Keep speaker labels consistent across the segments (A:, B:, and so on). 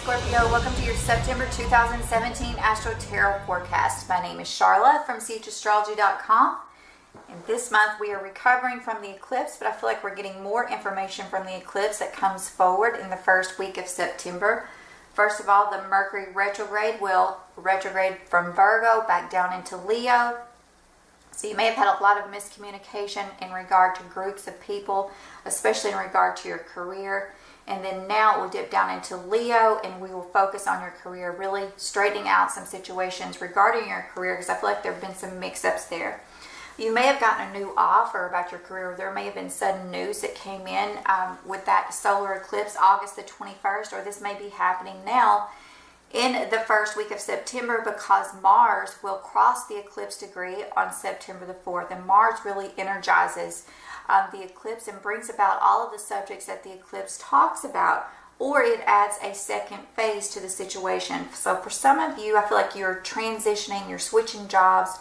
A: Scorpio. Welcome to your September 2017 Astro Tarot forecast. My name is Charlotte from CHAstrology.com. And this month we are recovering from the eclipse, but I feel like we're getting more information from the eclipse that comes forward in the first week of September. First of all, the Mercury retrograde will retrograde from Virgo back down into Leo. So you may have had a lot of miscommunication in regard to groups of people, especially in regard to your career. And then now it will dip down into Leo and we will focus on your career, really straightening out some situations regarding your career, because I feel like there have been some mix-ups there. You may have gotten a new offer about your career. There may have been sudden news that came in with that solar eclipse August the 21st, or this may be happening now in the first week of September, because Mars will cross the eclipse degree on September the 4th, and Mars really energizes the eclipse and brings about all of the subjects that the eclipse talks about, or it adds a second phase to the situation. So for some of you, I feel like you're transitioning, you're switching jobs.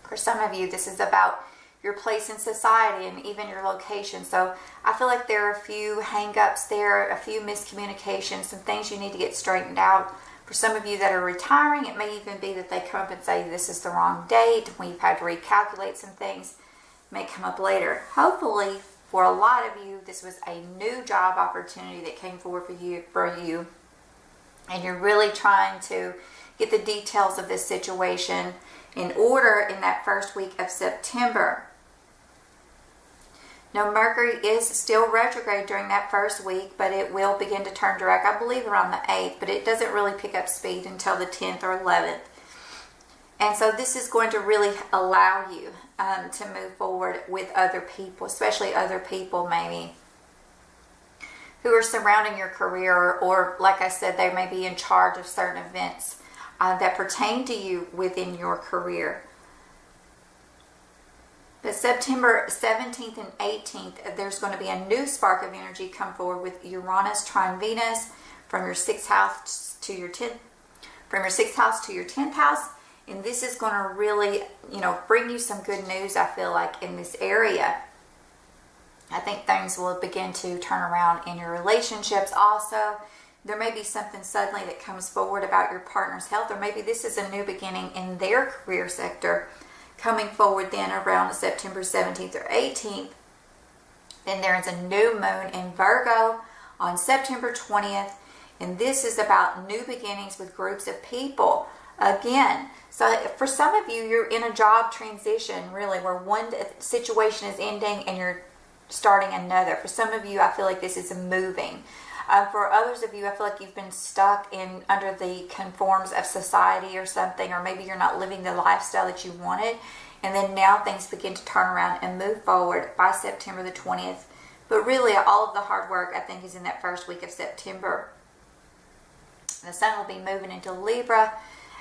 A: For some of you, this is about your place in society and even your location. So I feel like there are a few hang-ups there, a few miscommunications, some things you need to get straightened out. For some of you that are retiring, it may even be that they come up and say this is the wrong date, when you've had to recalculate some things. May come up later. Hopefully, for a lot of you, this was a new job opportunity that came forward for you, and you're really trying to get the details of this situation in order in that first week of September. Now, Mercury is still retrograde during that first week, but it will begin to turn direct, I believe, around the 8th, but it doesn't really pick up speed until the 10th or 11th. And so this is going to really allow you to move forward with other people, especially other people maybe who are surrounding your career, or like I said, they may be in charge of certain events that pertain to you within your career. But September 17th and 18th, there's going to be a new spark of energy come forward with Uranus trine Venus from your 6th house to your 10th, from your 6th house to your 10th house. And this is going to really, bring you some good news, I feel like, in this area. I think things will begin to turn around in your relationships also. There may be something suddenly that comes forward about your partner's health, or maybe this is a new beginning in their career sector coming forward then around September 17th or 18th. Then there is a new moon in Virgo on September 20th, and this is about new beginnings with groups of people. Again, so for some of you, you're in a job transition, really, where one situation is ending and you're starting another. For some of you, I feel like this is a moving. For others of you, I feel like you've been stuck in under the conforms of society or something, or maybe you're not living the lifestyle that you wanted, and then now things begin to turn around and move forward by September the 20th. But really, all of the hard work, I think, is in that first week of September. The sun will be moving into Libra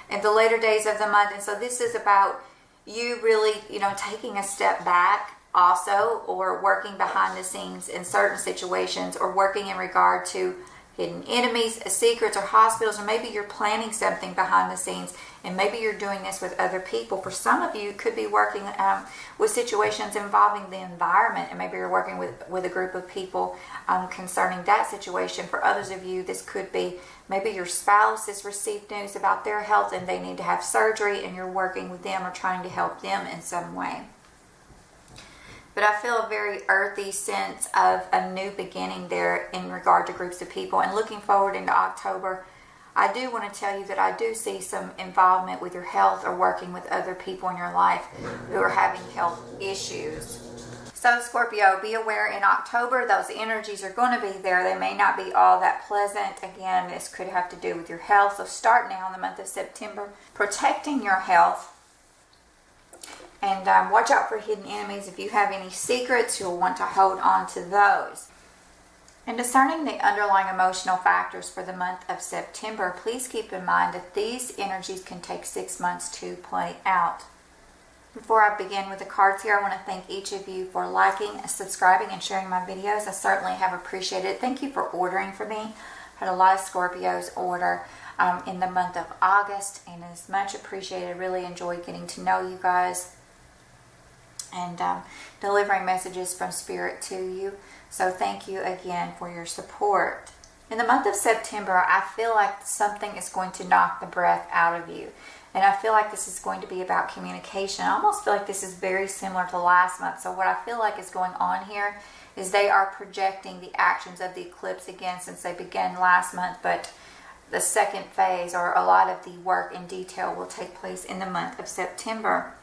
A: in the later days of the month, and so this is about you really, taking a step back also, or working behind the scenes in certain situations, or working in regard to hidden enemies, secrets, or hospitals, or maybe you're planning something behind the scenes, and maybe you're doing this with other people. For some of you, could be working with situations involving the environment, and maybe you're working with a group of people concerning that situation. For others of you, this could be maybe your spouse has received news about their health and they need to have surgery, and you're working with them or trying to help them in some way. But I feel a very earthy sense of a new beginning there in regard to groups of people. And looking forward into October, I do want to tell you that I do see some involvement with your health, or working with other people in your life who are having health issues. So Scorpio, be aware in October, those energies are going to be there. They may not be all that pleasant. Again, this could have to do with your health. So start now in the month of September, protecting your health. And watch out for hidden enemies. If you have any secrets, you'll want to hold on to those. And discerning the underlying emotional factors for the month of September, please keep in mind that these energies can take 6 months to play out. Before I begin with the cards here, I want to thank each of you for liking, subscribing, and sharing my videos. I certainly have appreciated it. Thank you for ordering for me. I had a lot of Scorpios order in the month of August, and it's much appreciated. I really enjoyed getting to know you guys and delivering messages from Spirit to you. So thank you again for your support. In the month of September, I feel like something is going to knock the breath out of you. And I feel like this is going to be about communication. I almost feel like this is very similar to last month. So what I feel like is going on here is they are projecting the actions of the eclipse again, since they began last month. But the second phase, or a lot of the work in detail, will take place in the month of September.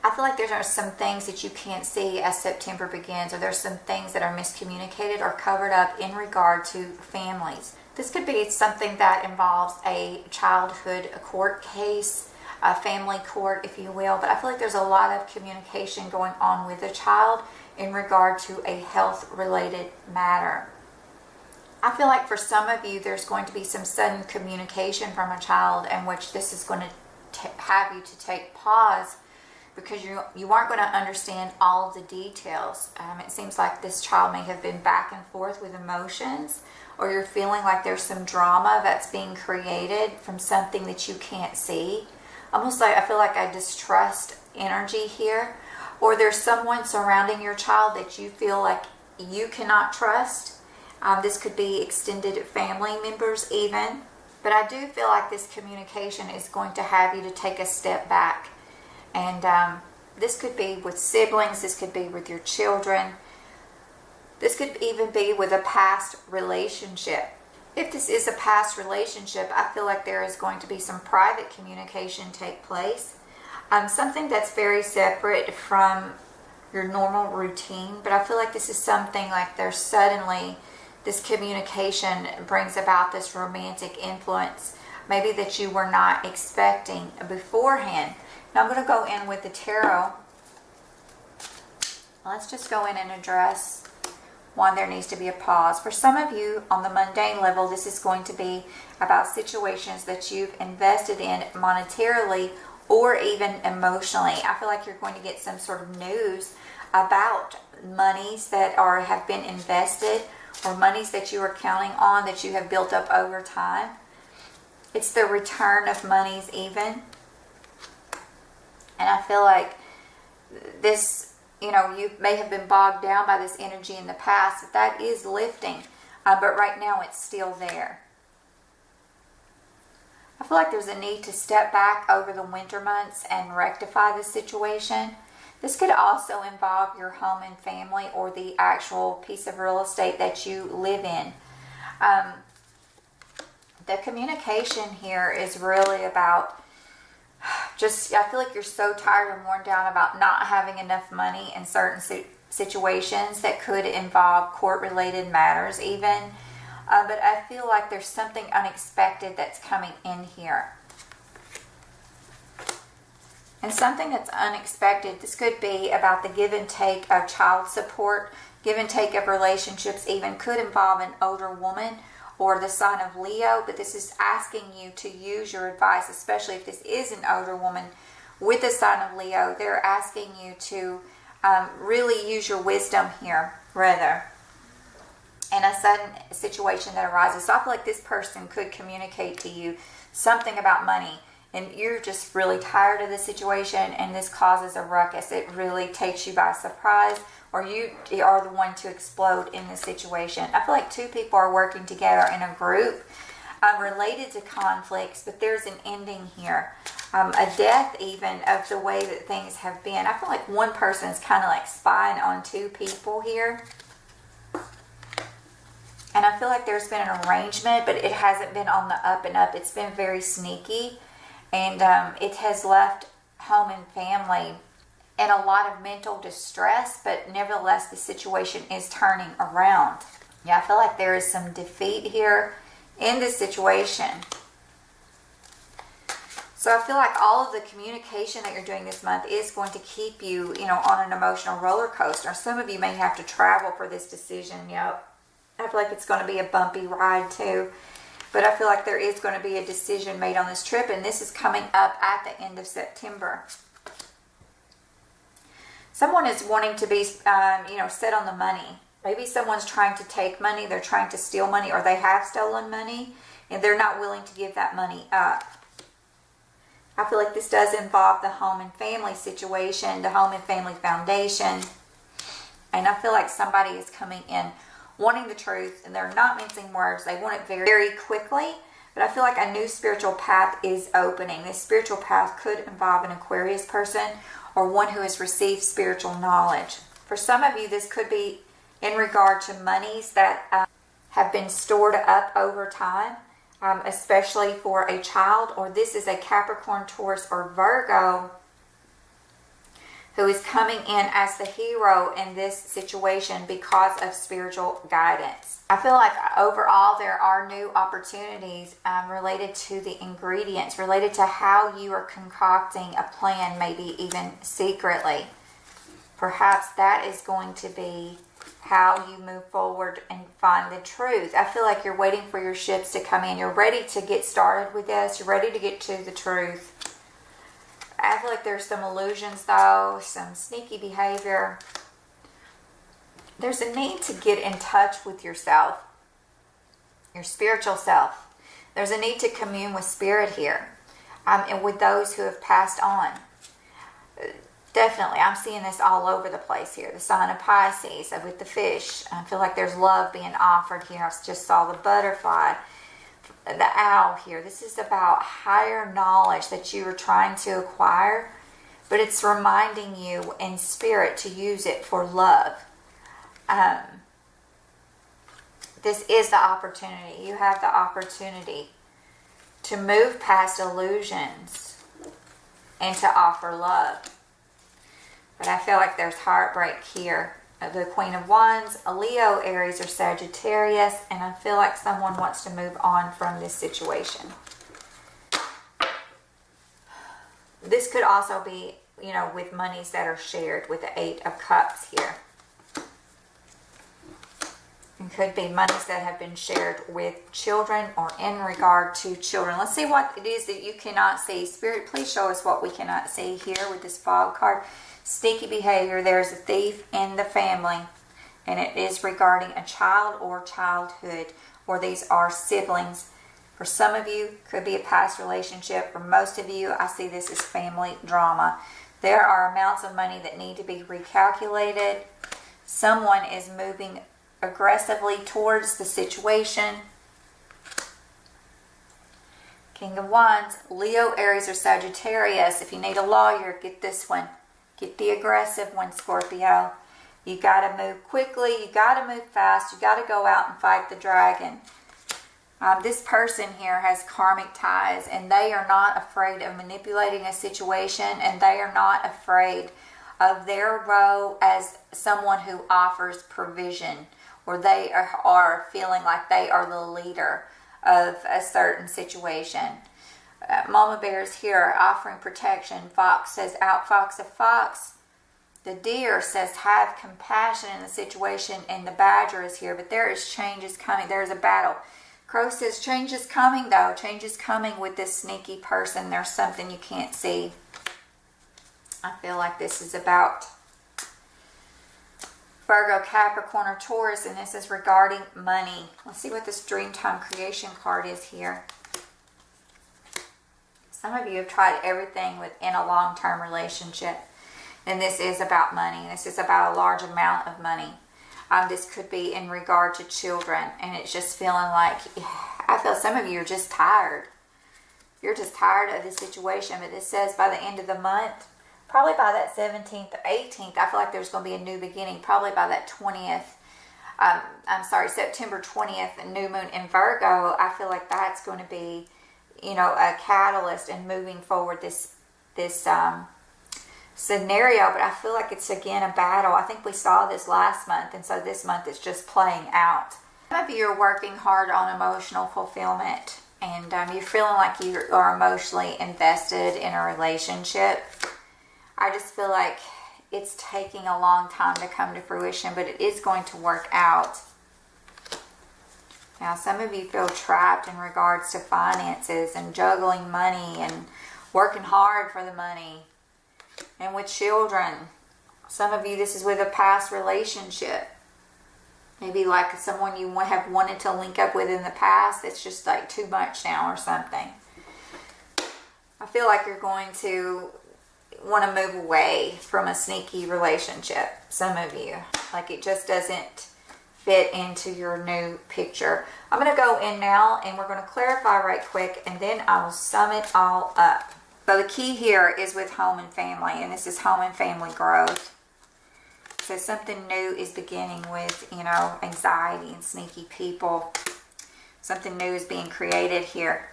A: I feel like there are some things that you can't see as September begins, or there's some things that are miscommunicated or covered up in regard to families. This could be something that involves a childhood court case, a family court, if you will, but I feel like there's a lot of communication going on with a child in regard to a health-related matter. I feel like for some of you, there's going to be some sudden communication from a child in which this is going to have you to take pause, because you aren't going to understand all of the details. It seems like this child may have been back and forth with emotions, or you're feeling like there's some drama that's being created from something that you can't see. Almost like I feel like a distrust energy here, or there's someone surrounding your child that you feel like you cannot trust. This could be extended family members even, but I do feel like this communication is going to have you to take a step back. And this could be with siblings, this could be with your children, this could even be with a past relationship. If this is a past relationship, I feel like there is going to be some private communication take place. Something that's very separate from your normal routine, but I feel like this is something like there's suddenly this communication brings about this romantic influence, maybe that you were not expecting beforehand. Now I'm going to go in with the tarot. Let's just go in and address one. There needs to be a pause. For some of you on the mundane level, this is going to be about situations that you've invested in monetarily or even emotionally. I feel like you're going to get some sort of news about monies that have been invested, or monies that you are counting on that you have built up over time. It's the return of monies even. And I feel like this, you may have been bogged down by this energy in the past. That is lifting, but right now it's still there. I feel like there's a need to step back over the winter months and rectify this situation. This could also involve your home and family, or the actual piece of real estate that you live in. The communication here is really about I feel like you're so tired and worn down about not having enough money in certain situations that could involve court-related matters even. But I feel like there's something unexpected that's coming in here. And something that's unexpected, this could be about the give and take of child support, give and take of relationships, even could involve an older woman or the sign of Leo, but this is asking you to use your advice, especially if this is an older woman with the sign of Leo. They're asking you to really use your wisdom here, rather, in a sudden situation that arises. So I feel like this person could communicate to you something about money, and you're just really tired of the situation, and this causes a ruckus. It really takes you by surprise, or you are the one to explode in this situation. I feel like two people are working together in a group related to conflicts, but there's an ending here. A death even of the way that things have been. I feel like one person is kind of like spying on two people here. And I feel like there's been an arrangement, but it hasn't been on the up and up. It's been very sneaky. And it has left home and family in a lot of mental distress, but nevertheless, the situation is turning around. Yeah, I feel like there is some defeat here in this situation. So I feel like all of the communication that you're doing this month is going to keep you, on an emotional roller coaster. Some of you may have to travel for this decision. Yep. I feel like it's going to be a bumpy ride too. But I feel like there is going to be a decision made on this trip, and this is coming up at the end of September. Someone is wanting to be, set on the money. Maybe someone's trying to take money, they're trying to steal money, or they have stolen money, and they're not willing to give that money up. I feel like this does involve the home and family situation, the home and family foundation. And I feel like somebody is coming in wanting the truth, and they're not mincing words. They want it very, very quickly. But I feel like a new spiritual path is opening. This spiritual path could involve an Aquarius person or one who has received spiritual knowledge. For some of you, this could be in regard to monies that have been stored up over time, especially for a child, or this is a Capricorn, Taurus, or Virgo who is coming in as the hero in this situation because of spiritual guidance. I feel like overall there are new opportunities related to the ingredients, related to how you are concocting a plan, maybe even secretly. Perhaps that is going to be how you move forward and find the truth. I feel like you're waiting for your ships to come in. You're ready to get started with this. You're ready to get to the truth. I feel like there's some illusions though, some sneaky behavior. There's a need to get in touch with yourself, your spiritual self. There's a need to commune with spirit here, and with those who have passed on. Definitely, I'm seeing this all over the place here. The sign of Pisces with the fish. I feel like there's love being offered here. I just saw the butterfly, the owl here. This is about higher knowledge that you are trying to acquire, but it's reminding you in spirit to use it for love. This is the opportunity. You have the opportunity to move past illusions and to offer love. But I feel like there's heartbreak here. The Queen of Wands, a Leo, Aries, or Sagittarius, and I feel like someone wants to move on from this situation. This could also be, with monies that are shared with the Eight of Cups here. It could be monies that have been shared with children or in regard to children. Let's see what it is that you cannot see. Spirit, please show us what we cannot see here with this fog card. Sneaky behavior. There's a thief in the family, and it is regarding a child or childhood, or these are siblings. For some of you, could be a past relationship. For most of you, I see this as family drama. There are amounts of money that need to be recalculated. Someone is moving aggressively towards the situation. King of Wands, Leo, Aries, or Sagittarius. If you need a lawyer, get this one. Get the aggressive one, Scorpio. You got to move quickly. You got to move fast. You got to go out and fight the dragon. This person here has karmic ties, and they are not afraid of manipulating a situation, and they are not afraid of their role as someone who offers provision, or they are feeling like they are the leader of a certain situation. Mama Bear's here offering protection. Fox says, outfox a fox. The deer says, have compassion in the situation. And the badger is here. But there is changes coming. There's a battle. Crow says, change is coming though. Change is coming with this sneaky person. There's something you can't see. I feel like this is about Virgo, Capricorn, or Taurus. And this is regarding money. Let's see what this Dreamtime Creation card is here. Some of you have tried everything within a long-term relationship, and this is about money. This is about a large amount of money. This could be in regard to children, and it's just feeling like, I feel some of you are just tired. You're just tired of the situation, but this says by the end of the month, probably by that 17th or 18th, I feel like there's going to be a new beginning, probably by that 20th. September 20th, new moon in Virgo. I feel like that's going to be a catalyst in moving forward this scenario. But I feel like it's again a battle. I think we saw this last month, and so this month it's just playing out. Some of you are working hard on emotional fulfillment, and you're feeling like you are emotionally invested in a relationship. I just feel like it's taking a long time to come to fruition, but it is going to work out. Now, some of you feel trapped in regards to finances and juggling money and working hard for the money. And with children, some of you, this is with a past relationship. Maybe like someone you have wanted to link up with in the past. It's just like too much now or something. I feel like you're going to want to move away from a sneaky relationship. Some of you. Like it just doesn't fit into your new picture. I'm going to go in now and we're going to clarify right quick, and then I will sum it all up. So the key here is with home and family, and this is home and family growth. So something new is beginning with, you know, anxiety and sneaky people. Something new is being created here.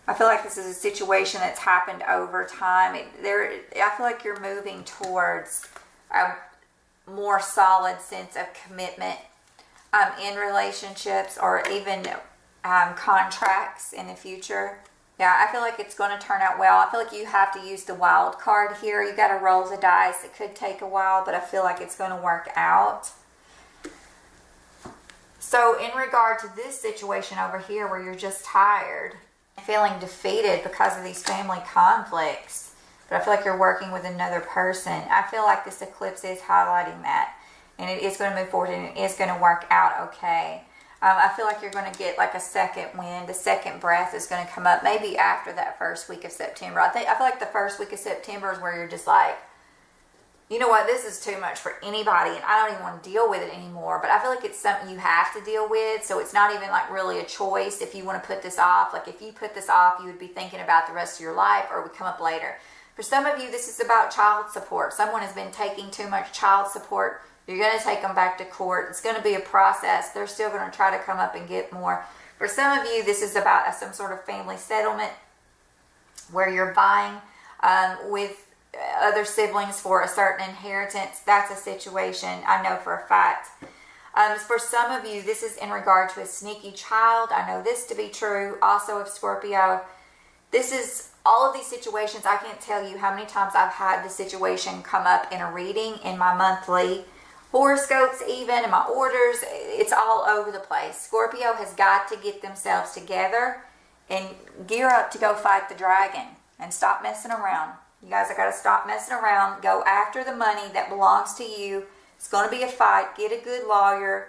A: I feel like this is a situation that's happened over time. I feel like you're moving towards a more solid sense of commitment in relationships, or even contracts in the future. Yeah, I feel like it's going to turn out well. I feel like you have to use the wild card here. You got to roll the dice. It could take a while, but I feel like it's going to work out. So in regard to this situation over here where you're just tired, feeling defeated because of these family conflicts, but I feel like you're working with another person, I feel like this eclipse is highlighting that, and it is going to move forward, and it is going to work out okay. I feel like you're going to get like a second wind, a second breath is going to come up maybe after that first week of September. I feel like the first week of September is where you're just like, you know what, this is too much for anybody and I don't even want to deal with it anymore. But I feel like it's something you have to deal with, so it's not even like really a choice if you want to put this off. Like if you put this off, you would be thinking about the rest of your life, or it would come up later. For some of you, this is about child support. Someone has been taking too much child support. You're going to take them back to court. It's going to be a process. They're still going to try to come up and get more. For some of you, this is about some sort of family settlement where you're vying with other siblings for a certain inheritance. That's a situation I know for a fact. For some of you, this is in regard to a sneaky child. I know this to be true also of Scorpio. This is all of these situations. I can't tell you how many times I've had the situation come up in a reading, in my monthly horoscopes, even in my orders. It's all over the place. Scorpio has got to get themselves together and gear up to go fight the dragon and stop messing around. You guys have got to stop messing around. Go after the money that belongs to you. It's going to be a fight. Get a good lawyer.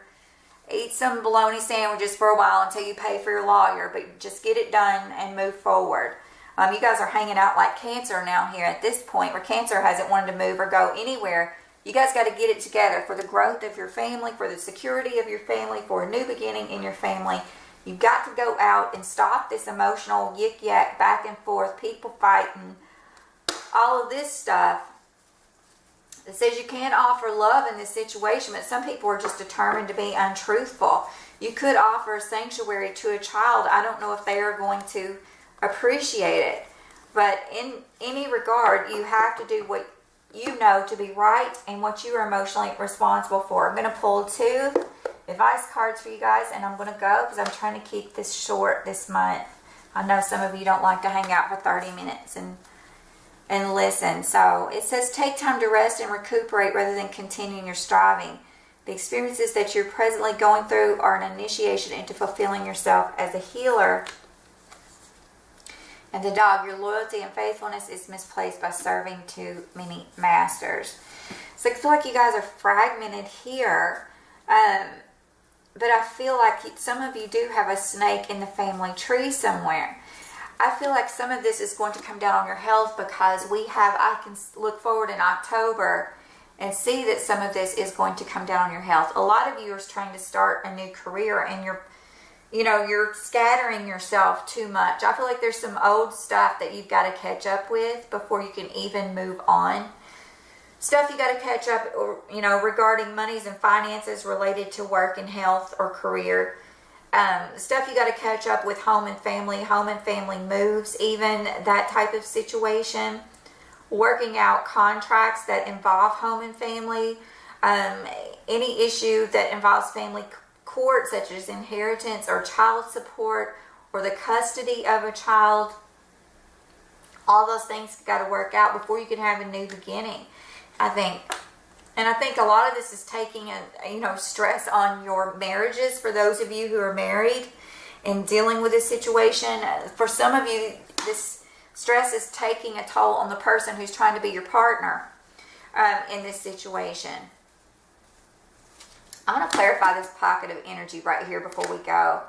A: Eat some bologna sandwiches for a while until you pay for your lawyer, but just get it done and move forward. You guys are hanging out like Cancer now here at this point, where Cancer hasn't wanted to move or go anywhere. You guys got to get it together for the growth of your family, for the security of your family, for a new beginning in your family. You've got to go out and stop this emotional yik-yak back and forth, people fighting, all of this stuff. It says you can't offer love in this situation, but some people are just determined to be untruthful. You could offer a sanctuary to a child. I don't know if they are going to appreciate it, but in any regard, you have to do what you know to be right and what you are emotionally responsible for. I'm going to pull 2 advice cards for you guys, and I'm going to go because I'm trying to keep this short this month. I know some of you don't like to hang out for 30 minutes and listen. So it says take time to rest and recuperate rather than continuing your striving. The experiences that you're presently going through are an initiation into fulfilling yourself as a healer. And the dog, your loyalty and faithfulness is misplaced by serving too many masters. So I feel like you guys are fragmented here. But I feel like some of you do have a snake in the family tree somewhere. I feel like some of this is going to come down on your health because I can look forward in October and see that some of this is going to come down on your health. A lot of you are trying to start a new career and you're scattering yourself too much. I feel like there's some old stuff that you've got to catch up with before you can even move on. Stuff you got to catch up, regarding monies and finances related to work and health or career. Stuff you got to catch up with home and family moves, even that type of situation. Working out contracts that involve home and family. Any issue that involves family court, such as inheritance or child support or the custody of a child. All those things got to work out before you can have a new beginning, I think. And I think a lot of this is taking stress on your marriages for those of you who are married and dealing with this situation. For some of you, this stress is taking a toll on the person who's trying to be your partner in this situation. I'm going to clarify this pocket of energy right here before we go.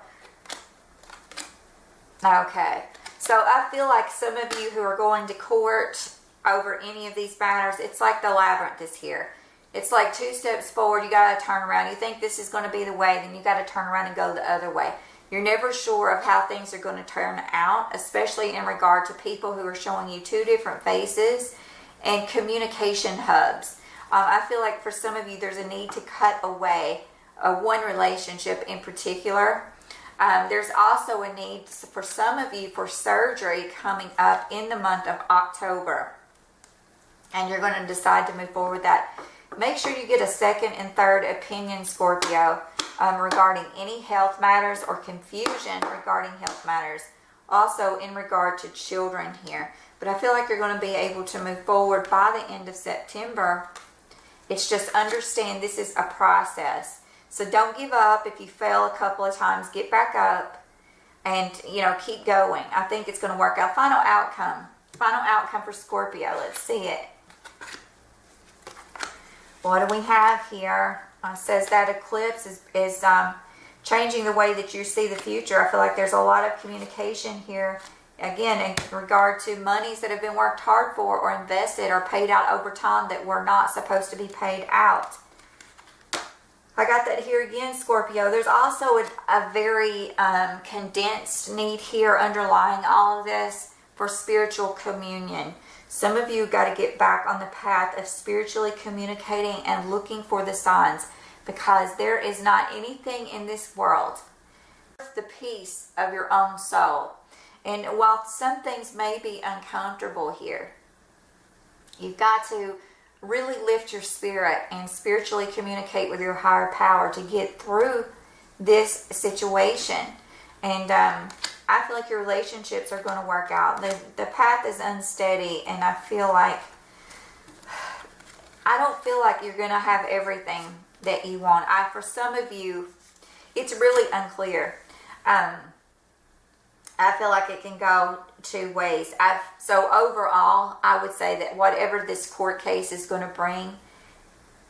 A: Okay. So I feel like some of you who are going to court over any of these matters, it's like the labyrinth is here. It's like 2 steps forward, you got to turn around. You think this is going to be the way, then you got to turn around and go the other way. You're never sure of how things are going to turn out, especially in regard to people who are showing you 2 different faces and communication hubs. I feel like for some of you, there's a need to cut away one relationship in particular. There's also a need for some of you for surgery coming up in the month of October. And you're going to decide to move forward with that. Make sure you get a second and third opinion, Scorpio, regarding any health matters or confusion regarding health matters. Also in regard to children here. But I feel like you're going to be able to move forward by the end of September. It's just understand this is a process. So don't give up. If you fail a couple of times, get back up and, keep going. I think it's going to work out. Final outcome. Final outcome for Scorpio. Let's see it. What do we have here? It says that eclipse is changing the way that you see the future. I feel like there's a lot of communication here. Again, in regard to monies that have been worked hard for or invested or paid out over time that were not supposed to be paid out. I got that here again, Scorpio. There's also a very condensed need here underlying all of this for spiritual communion. Some of you got to get back on the path of spiritually communicating and looking for the signs, because there is not anything in this world worth the peace of your own soul. And while some things may be uncomfortable here, you've got to really lift your spirit and spiritually communicate with your higher power to get through this situation. And I feel like your relationships are going to work out. The path is unsteady, and I don't feel like you're going to have everything that you want. For some of you, it's really unclear. I feel like it can go 2 ways. So overall, I would say that whatever this court case is going to bring,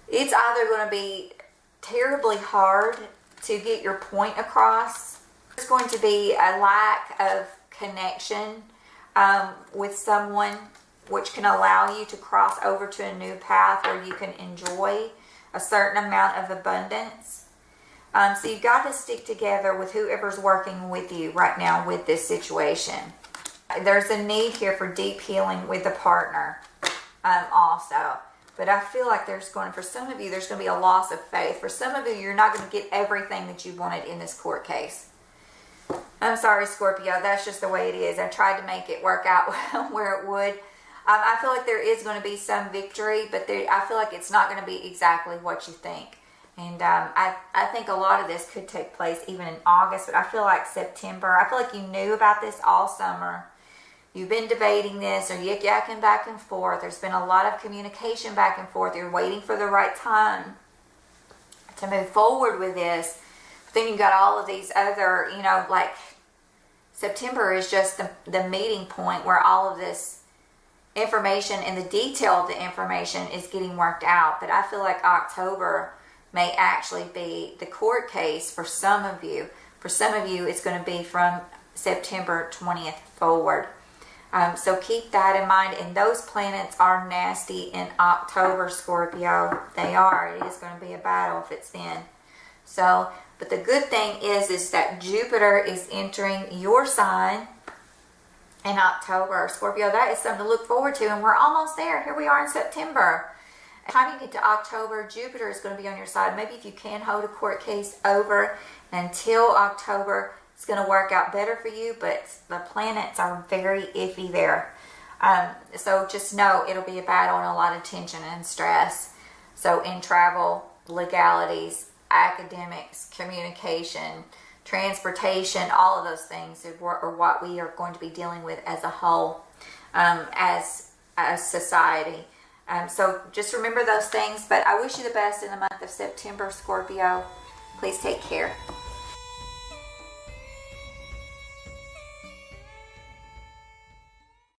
A: it's either going to be terribly hard to get your point across. There's going to be a lack of connection with someone, which can allow you to cross over to a new path where you can enjoy a certain amount of abundance. So you've got to stick together with whoever's working with you right now with this situation. There's a need here for deep healing with the partner also. But I feel like for some of you, there's going to be a loss of faith. For some of you, you're not going to get everything that you wanted in this court case. I'm sorry, Scorpio. That's just the way it is. I tried to make it work out where it would. I feel like there is going to be some victory, but I feel like it's not going to be exactly what you think. And I think a lot of this could take place even in August, but I feel like September. I feel like you knew about this all summer. You've been debating this or yakking back and forth. There's been a lot of communication back and forth. You're waiting for the right time to move forward with this. But then you've got all of these other, like September is just the meeting point where all of this information and the detail of the information is getting worked out. But I feel like October may actually be the court case for some of you. For some of you, it's going to be from September 20th forward. So keep that in mind. And those planets are nasty in October, Scorpio. They are. It is going to be a battle if it's then. So, but the good thing is that Jupiter is entering your sign in October. Scorpio, that is something to look forward to. And we're almost there. Here we are in September. By the time you get to October, Jupiter is going to be on your side. Maybe if you can hold a court case over until October, it's going to work out better for you, but the planets are very iffy there. So just know it'll be a battle and a lot of tension and stress. So in travel, legalities, academics, communication, transportation, all of those things are what we are going to be dealing with as a whole, as a society. So just remember those things, but I wish you the best in the month of September, Scorpio. Please take care.